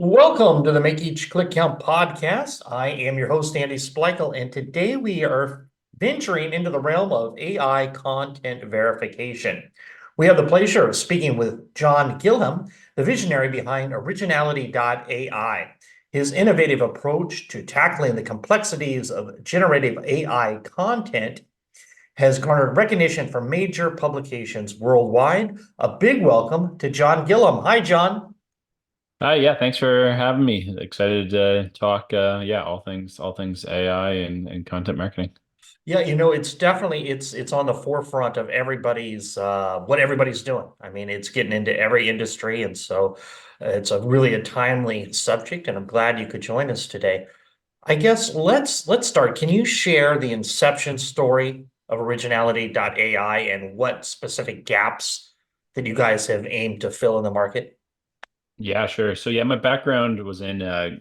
Welcome to the Make Each Click Count podcast. I am your host, Andy Splichal, and today we are venturing into the realm of AI content verification. We have the pleasure of speaking with Jon Gillham, the visionary behind Originality AI. His innovative approach to tackling the complexities of generative AI content has garnered recognition from major publications worldwide. A big welcome to Jon Gillham. Hi, Jon. Yeah, thanks for having me. Excited to talk, yeah, all things AI and content marketing. Yeah, it's definitely it's on the forefront of everybody's what everybody's doing. I mean, it's getting into every industry, and so it's a really a timely subject, and I'm glad you could join us today. I guess let's start. Can you share the inception story of Originality AI and what specific gaps that you guys have aimed to fill in the market? Yeah, sure. So yeah, my background was in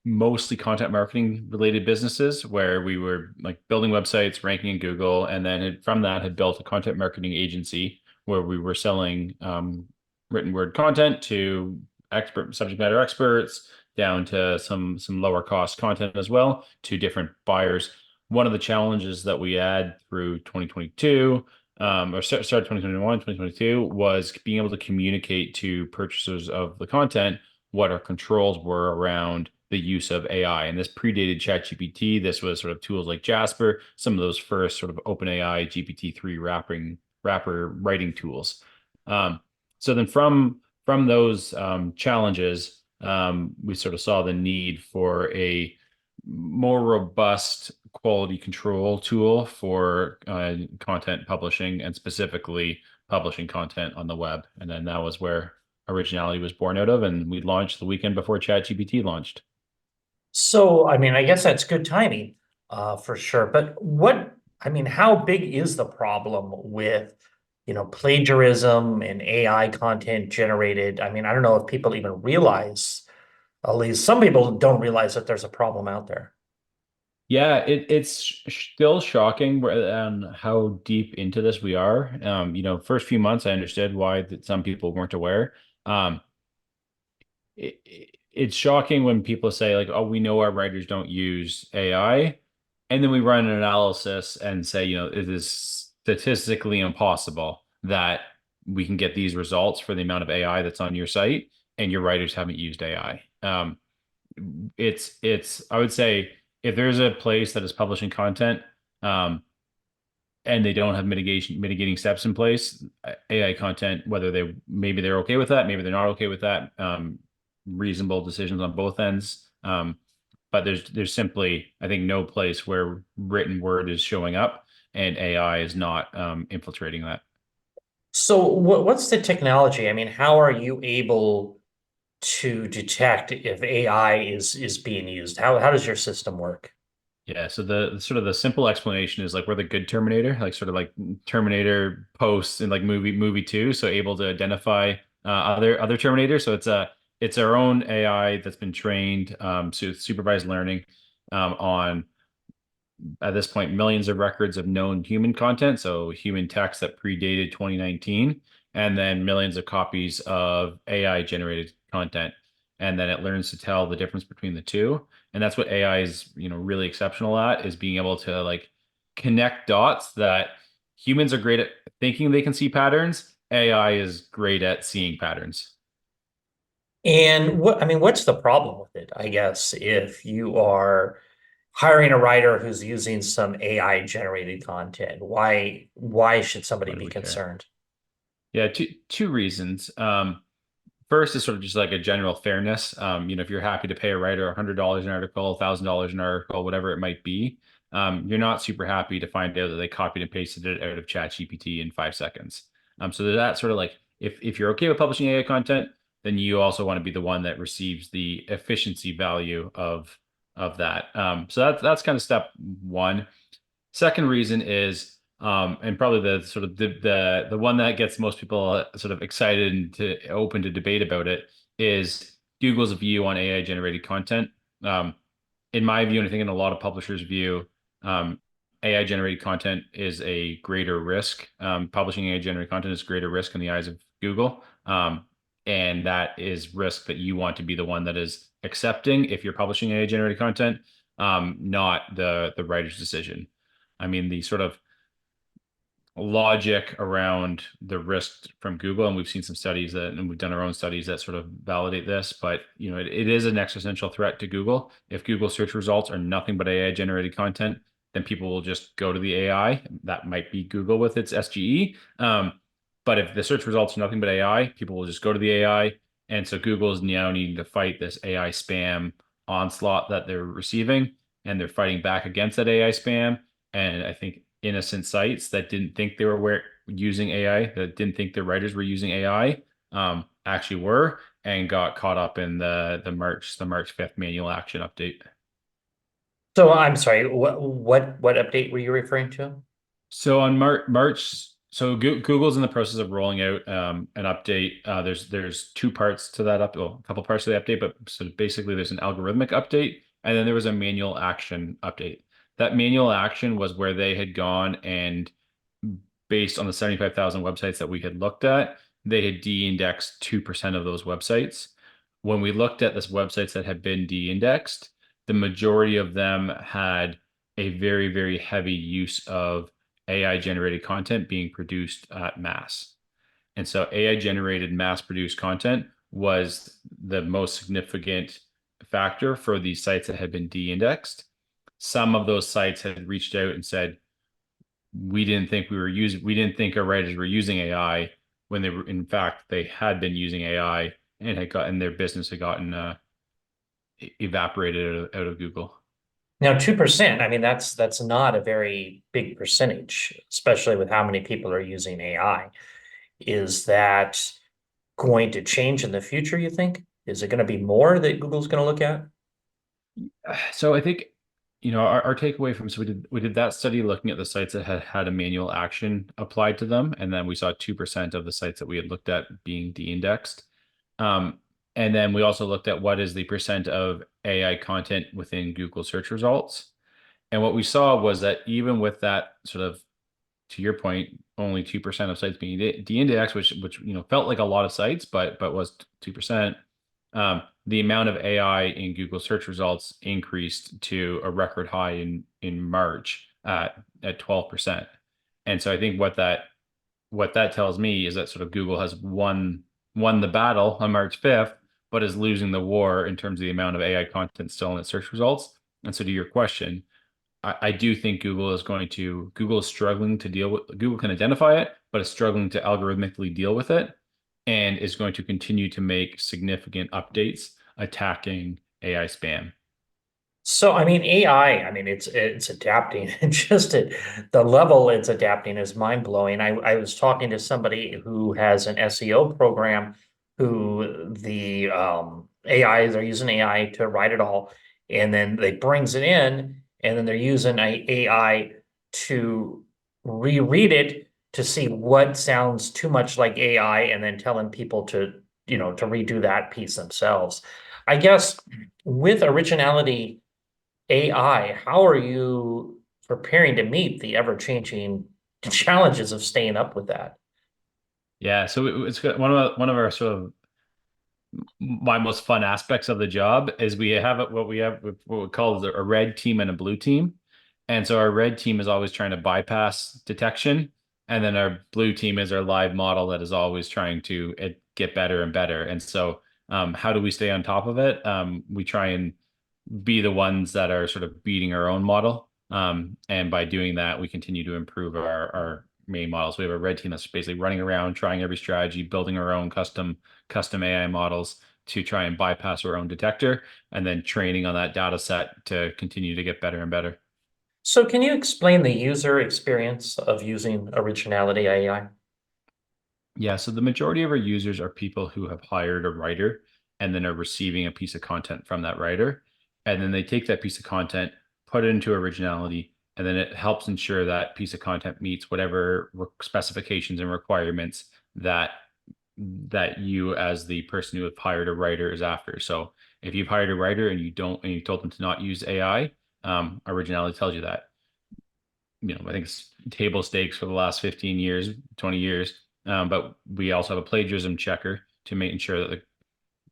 mostly content marketing related businesses where we were like building websites, ranking in Google, and then from that had built a content marketing agency where we were selling written word content to expert subject matter experts down to some lower cost content as well to different buyers. One of the challenges that we had through 2022 or started 2021, 2022 was being able to communicate to purchasers of the content what our controls were around the use of AI. And this predated ChatGPT. This was sort of tools like Jasper, some of those first sort of OpenAI GPT-3 wrapper writing tools. Um, so then from those challenges, we sort of saw the need for a more robust quality control tool for content publishing and specifically publishing content on the web. And then that was where Originality was born out of, and we launched the weekend before ChatGPT launched. So, I mean, I guess that's good timing, for sure. But I mean, how big is the problem with, plagiarism and AI content generated? I mean, I don't know if people even realize, at least some people don't realize that there's a problem out there. Yeah, it's still shocking how deep into this we are. First few months I understood why that some people weren't aware. Um, it's shocking when people say like, "Oh, we know our writers don't use AI," and then we run an analysis and say, it is statistically impossible that we can get these results for the amount of AI that's on your site, and your writers haven't used AI. It's I would say if there's a place that is publishing content, um, and they don't have mitigating steps in place, AI content, whether they're okay with that, maybe they're not okay with that, reasonable decisions on both ends. But there's simply, I think, no place where written word is showing up and AI is not infiltrating that. So, what's the technology? I mean, how are you able to detect if AI is being used? How does your system work? Yeah, so the sort of the simple explanation is like we're the good Terminator, like sort of like Terminator posts in like movie two, so able to identify other Terminators. So it's our own AI that's been trained supervised learning on at this point millions of records of known human content, so human text that predated 2019, and then millions of copies of AI generated content, and then it learns to tell the difference between the two. And that's what AI is, really exceptional at, is being able to like connect dots that humans are great at thinking they can see patterns. AI is great at seeing patterns. And I mean, what's the problem with it? I guess if you are hiring a writer who's using some AI generated content, why should somebody Why do be we care? concerned? Yeah, two reasons. First is sort of just like a general fairness. If you're happy to pay a writer $100 an article, $1,000 an article, whatever it might be, you're not super happy to find out that they copied and pasted it out of ChatGPT in 5 seconds. So that sort of like if you're okay with publishing AI content, then you also want to be the one that receives the efficiency value of that. So that's kind of step one. Second reason is, and probably the sort of the one that gets most people sort of excited and to open to debate about it is Google's view on AI generated content. Um, in my view, and I think in a lot of publishers' view, AI generated content is a greater risk. Publishing AI generated content is a greater risk in the eyes of Google. And that is risk that you want to be the one that is accepting if you're publishing AI generated content, not the writer's decision. I mean, the sort of logic around the risk from Google, and we've seen some studies that, and we've done our own studies that sort of validate this, but it is an existential threat to Google. If Google search results are nothing but AI generated content, then people will just go to the AI. That might be Google with its SGE. But if the search results are nothing but AI, people will just go to the AI. And so Google is now needing to fight this AI spam onslaught that they're receiving, and they're fighting back against that AI spam. And I think innocent sites that didn't think they were using AI, that didn't think their writers were using AI, actually were, and got caught up in the March 5th manual action update. So I'm sorry, what update were you referring to? So on March, so Google's in the process of rolling out an update. There's two parts to that well, a couple parts to the update, but so basically there's an algorithmic update, and then there was a manual action update. That manual action was where they had gone and, based on the 75,000 websites that we had looked at, they had de-indexed 2% of those websites. When we looked at those websites that had been de-indexed, the majority of them had a very, very heavy use of AI generated content being produced at mass. And so AI generated mass produced content was the most significant factor for these sites that had been de-indexed. Some of those sites had reached out and said, we didn't think our writers were using AI, when in fact, they had been using AI and their business had gotten evaporated out of Google. Now, 2%, I mean, that's not a very big percentage, especially with how many people are using AI. Is that going to change in the future, you think? Is it going to be more that Google's going to look at? So I think, our takeaway from, so we did that study looking at the sites that had a manual action applied to them, and then we saw 2% of the sites that we had looked at being de-indexed. And then we also looked at what is the percent of AI content within Google search results. And what we saw was that even with that sort of, to your point, only 2% of sites being de-indexed, which felt like a lot of sites, but was 2%. The amount of AI in Google search results increased to a record high in March at 12%. And so I think what that tells me is that sort of Google has won the battle on March 5th, but is losing the war in terms of the amount of AI content still in its search results. And so to your question, I do think Google is struggling to deal with. Google can identify it, but is struggling to algorithmically deal with it, and is going to continue to make significant updates attacking AI spam. So, I mean, AI, I mean, it's adapting. Just the level it's adapting is mind blowing. I was talking to somebody who has an SEO program who the AI, they're using AI to write it all, and then they brings it in, and then they're using AI to reread it to see what sounds too much like AI, and then telling people to redo that piece themselves. I guess with originality AI, how are you preparing to meet the ever-changing challenges of staying up with that? Yeah, so it's one of our sort of my most fun aspects of the job is we have what we call a red team and a blue team. And so our red team is always trying to bypass detection. And then our blue team is our live model that is always trying to get better and better. And so how do we stay on top of it? We try and be the ones that are sort of beating our own model. And by doing that, we continue to improve our main models. We have a red team that's basically running around, trying every strategy, building our own custom AI models to try and bypass our own detector, and then training on that data set to continue to get better and better. So can you explain the user experience of using Originality AI? Yeah, so the majority of our users are people who have hired a writer and then are receiving a piece of content from that writer. And then they take that piece of content, put it into Originality, and then it helps ensure that piece of content meets whatever specifications and requirements that you, as the person who have hired a writer, is after. So if you've hired a writer and you told them to not use AI, Originality tells you that. I think it's table stakes for the last 15 years, 20 years. But we also have a plagiarism checker to making sure that the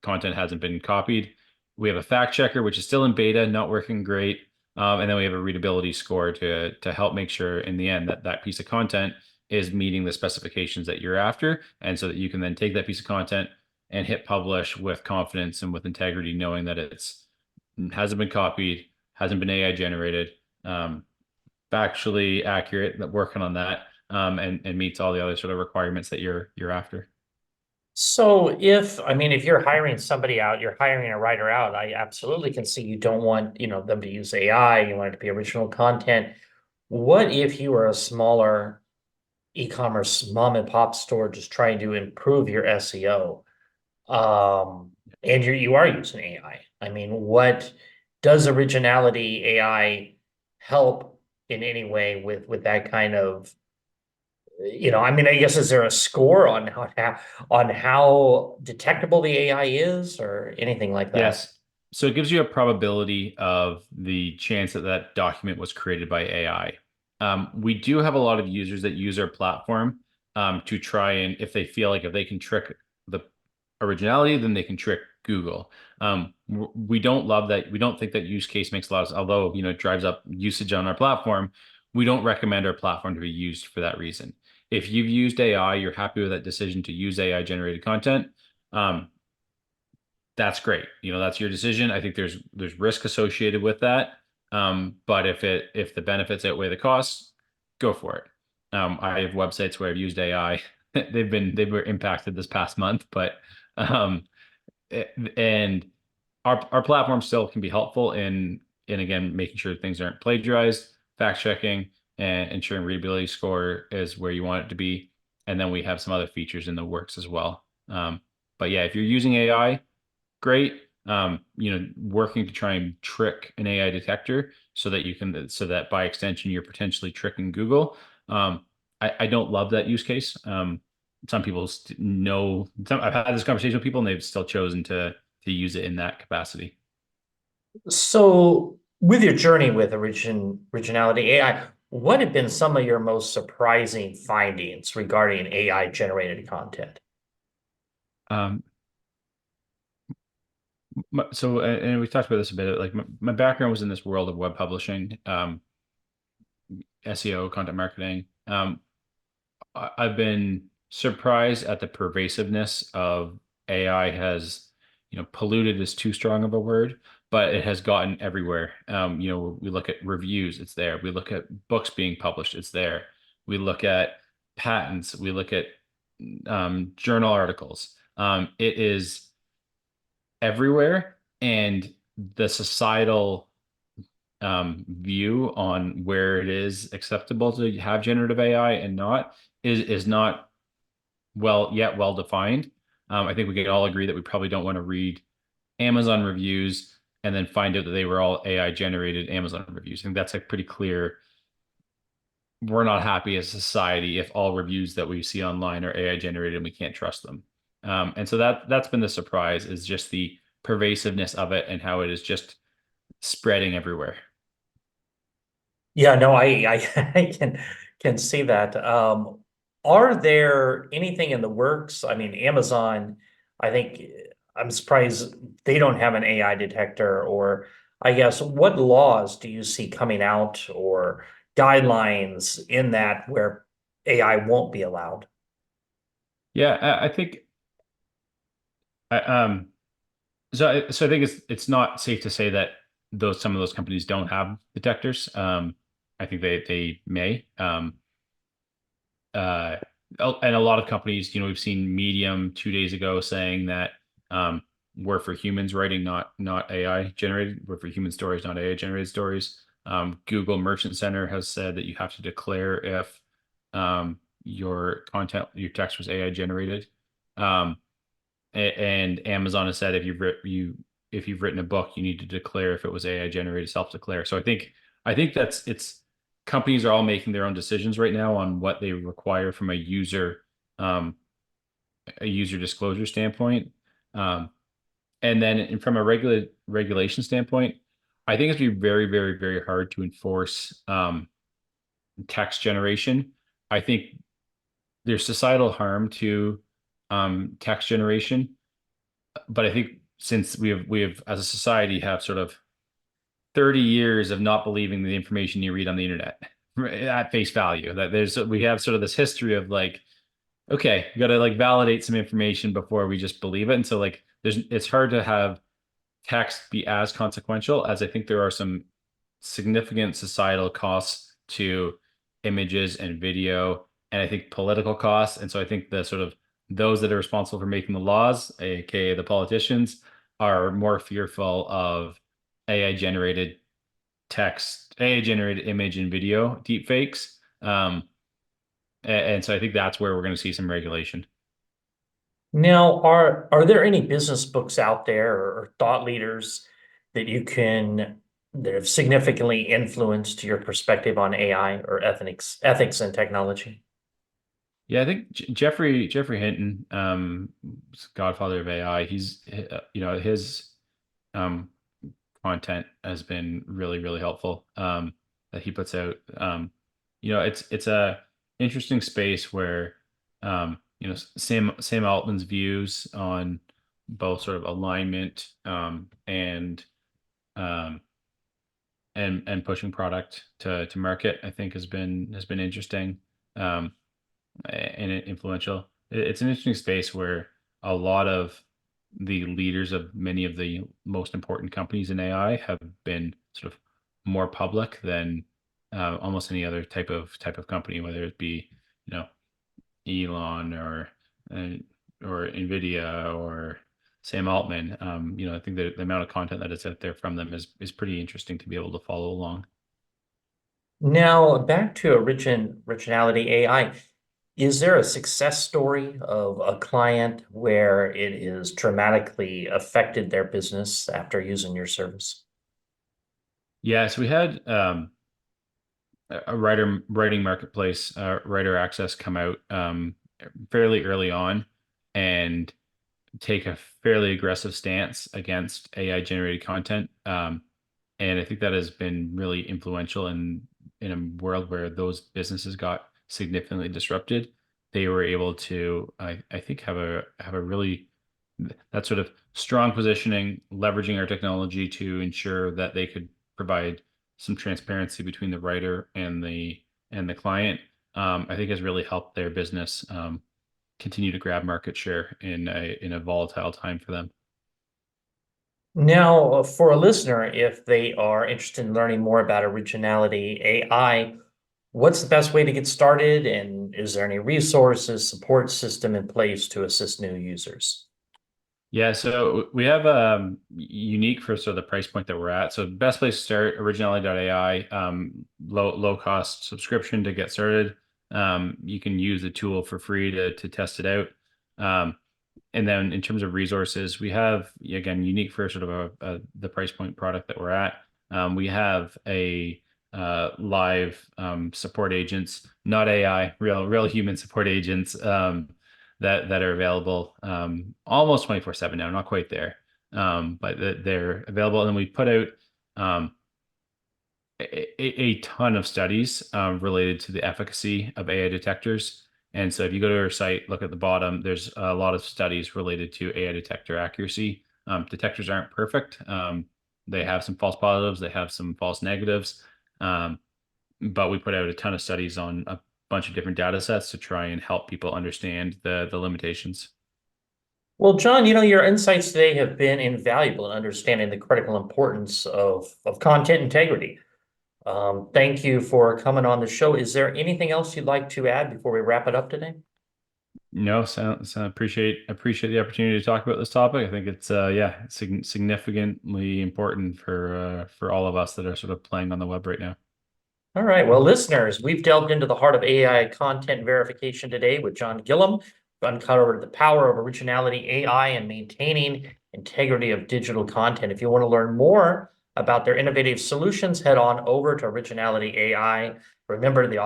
content hasn't been copied. We have a fact checker, which is still in beta, not working great. And then we have a readability score to help make sure in the end that that piece of content is meeting the specifications that you're after. And so that you can then take that piece of content and hit publish with confidence and with integrity, knowing that it's hasn't been copied, hasn't been AI generated, factually accurate, that working on that, and meets all the other sort of requirements that you're after. So I mean, if you're hiring somebody out, you're hiring a writer out, I absolutely can see you don't want, them to use AI, you want it to be original content. What if you are a smaller e-commerce mom and pop store just trying to improve your SEO? And you are using AI. I mean, what does Originality AI help in any way with that kind of, I mean, I guess is there a score on how detectable the AI is or anything like that? Yes. So it gives you a probability of the chance that that document was created by AI. We do have a lot of users that use our platform to try and, if they feel like if they can trick the originality, then they can trick Google. We don't love that. We don't think that use case makes a lot of, although, it drives up usage on our platform. We don't recommend our platform to be used for that reason. If you've used AI, you're happy with that decision to use AI generated content. That's great. That's your decision. I think there's risk associated with that. But if the benefits outweigh the costs, go for it. I have websites where I've used AI. They were impacted this past month, but um, and our platform still can be helpful in again making sure things aren't plagiarized, fact checking, and ensuring readability score is where you want it to be. And then we have some other features in the works as well. But yeah, if you're using AI, great. Working to try and trick an AI detector so that by extension you're potentially tricking Google. I don't love that use case. Some people know. I've had this conversation with people, and they've still chosen to use it in that capacity. So with your journey with Originality AI, what have been some of your most surprising findings regarding AI generated content? Um, and we talked about this a bit. Like my background was in this world of web publishing, SEO, content marketing. I've been surprised at the pervasiveness of AI has, polluted is too strong of a word, but it has gotten everywhere. We look at reviews, it's there. We look at books being published, it's there. We look at patents, we look at journal articles. It is everywhere, and the societal view on where it is acceptable to have generative AI and not is not well defined. I think we can all agree that we probably don't want to read Amazon reviews and then find out that they were all AI generated Amazon reviews. I think that's a pretty clear. We're not happy as a society if all reviews that we see online are AI generated and we can't trust them. And so that's been the surprise, is just the pervasiveness of it and how it is just spreading everywhere. Yeah, no, I can see that. Are there anything in the works? I mean, Amazon, I think I'm surprised they don't have an AI detector, or I guess what laws do you see coming out or guidelines in that where AI won't be allowed? Yeah, I think I, so I think it's not safe to say that some of those companies don't have detectors. I think they may. Uh, and a lot of companies, we've seen Medium 2 days ago saying that we're for humans writing, not AI generated. We're for human stories, not AI generated stories. Google Merchant Center has said that you have to declare if your text was AI generated. Um, and Amazon has said if you've written a book, you need to declare if it was AI generated, self-declare. So I think it's companies are all making their own decisions right now on what they require from um, a user disclosure standpoint. Um, and then from a regulation standpoint, I think it's be very, very, very hard to enforce text generation. I think there's societal harm to text generation. But I think since we have as a society have sort of 30 years of not believing the information you read on the internet at face value, that we have sort of this history of like, okay, you got to like validate some information before we just believe it. And so like it's hard to have text be as consequential as I think there are some significant societal costs to images and video, and I think political costs. And so I think the sort of those that are responsible for making the laws, aka the politicians, are more fearful of AI generated text, AI generated image and video deepfakes. And so I think that's where we're going to see some regulation. Now, are there any business books out there or thought leaders that you can that have significantly influenced your perspective on AI or ethics and technology? Yeah, I think Jeffrey Hinton, godfather of AI, his um, content has been really helpful, that he puts out. It's a interesting space where Sam Altman's views on both sort of alignment, um, and pushing product to market, I think has been interesting. Um, and influential. It's an interesting space where a lot of the leaders of many of the most important companies in AI have been sort of more public than almost any other type of company, whether it be Elon uh, or Nvidia or Sam Altman. I think the amount of content that is out there from them is pretty interesting to be able to follow along. Now, back to Originality AI. Is there a success story of a client where it has dramatically affected their business after using your service? Yeah, so we had a writing marketplace, writer access come out fairly early on and take a fairly aggressive stance against AI generated content. And I think that has been really influential in a world where those businesses got significantly disrupted. They were able to, I think, have a really that sort of strong positioning, leveraging our technology to ensure that they could provide some transparency between the writer and the client. I think has really helped their business continue to grab market share in a volatile time for them. Now, for a listener, if they are interested in learning more about Originality AI, what's the best way to get started? And is there any resources, support system in place to assist new users? Yeah, so we have unique for sort of the price point that we're at. So best place to start, originality.ai, low cost subscription to get started. You can use the tool for free to test it out. Um, and then in terms of resources, we have, again, unique for sort of the price point product that we're at. We have a live support agents, not AI, real human support agents, that are available almost 24/7 now, not quite there, but they're available. And then we put out a ton of studies related to the efficacy of AI detectors. And so if you go to our site, look at the bottom, there's a lot of studies related to AI detector accuracy. Detectors aren't perfect. They have some false positives, they have some false negatives. But we put out a ton of studies on a bunch of different data sets to try and help people understand the limitations. Well, John, your insights today have been invaluable in understanding the critical importance of content integrity. Thank you for coming on the show. Is there anything else you'd like to add before we wrap it up today? No, so appreciate the opportunity to talk about this topic. I think it's significantly important for all of us that are sort of playing on the web right now. All right. Well, listeners, we've delved into the heart of AI content verification today with Jon Gillham. We've uncovered the power of Originality AI and maintaining integrity of digital content. If you want to learn more about their innovative solutions, head on over to Originality AI. Remember, the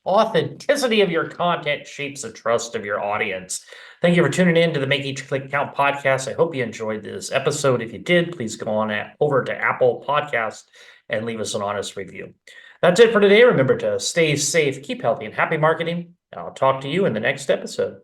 authenticity of your content shapes the trust of your audience. Thank you for tuning in to the Make Each Click Count podcast. I hope you enjoyed this episode. If you did, please go on over to Apple Podcast and leave us an honest review. That's it for today. Remember to stay safe, keep healthy, and happy marketing. I'll talk to you in the next episode.